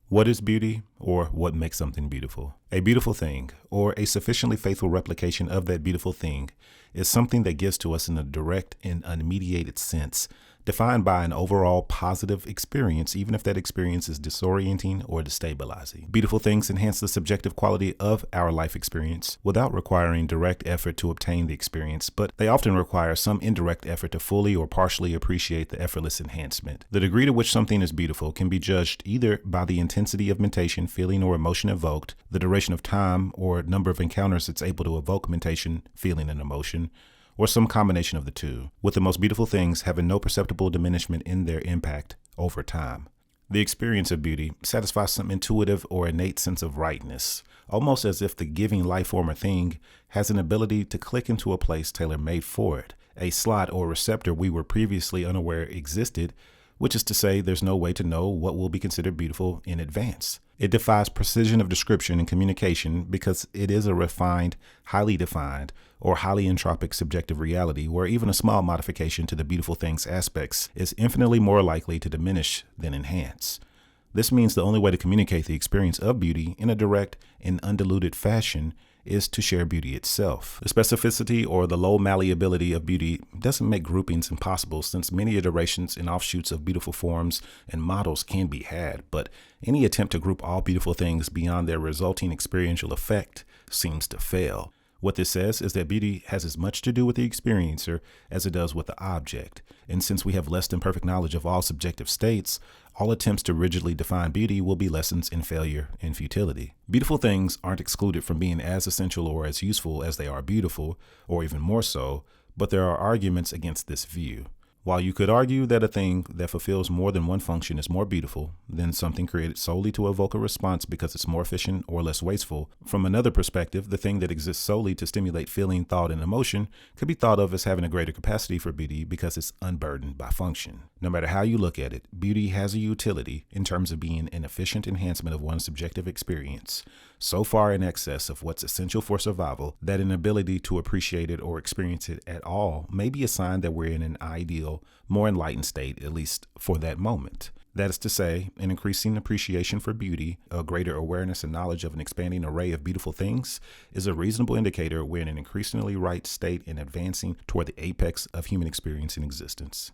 What is beauty, or what makes something beautiful? A beautiful thing, or a sufficiently faithful replication of that beautiful thing, is something that gives to us in a direct and unmediated sense, defined by an overall positive experience, even if that experience is disorienting or destabilizing. Beautiful things enhance the subjective quality of our life experience without requiring direct effort to obtain the experience, but they often require some indirect effort to fully or partially appreciate the effortless enhancement. The degree to which something is beautiful can be judged either by the intensity of mentation, feeling, or emotion evoked, the duration of time or number of encounters it's able to evoke mentation, feeling, and emotion, or some combination of the two, with the most beautiful things having no perceptible diminishment in their impact over time. The experience of beauty satisfies some intuitive or innate sense of rightness, almost as if the giving life form or thing has an ability to click into a place tailor-made for it, a slot or receptor we were previously unaware existed, which is to say there's no way to know what will be considered beautiful in advance. It defies precision of description and communication because it is a refined, highly defined, or highly entropic subjective reality where even a small modification to the beautiful thing's aspects is infinitely more likely to diminish than enhance. This means the only way to communicate the experience of beauty in a direct and undiluted fashion is to share beauty itself. The specificity or the low malleability of beauty doesn't make groupings impossible, since many iterations and offshoots of beautiful forms and models can be had, but any attempt to group all beautiful things beyond their resulting experiential effect seems to fail. What this says is that beauty has as much to do with the experiencer as it does with the object, and since we have less than perfect knowledge of all subjective states, all attempts to rigidly define beauty will be lessons in failure and futility. Beautiful things aren't excluded from being as essential or as useful as they are beautiful, or even more so, but there are arguments against this view. While you could argue that a thing that fulfills more than one function is more beautiful than something created solely to evoke a response because it's more efficient or less wasteful, from another perspective, the thing that exists solely to stimulate feeling, thought, and emotion could be thought of as having a greater capacity for beauty because it's unburdened by function. No matter how you look at it, beauty has a utility in terms of being an efficient enhancement of one's subjective experience, so far in excess of what's essential for survival that an ability to appreciate it or experience it at all may be a sign that we're in an ideal, more enlightened state, at least for that moment. That is to say, an increasing appreciation for beauty, a greater awareness and knowledge of an expanding array of beautiful things, is a reasonable indicator we're in an increasingly right state and advancing toward the apex of human experience and existence.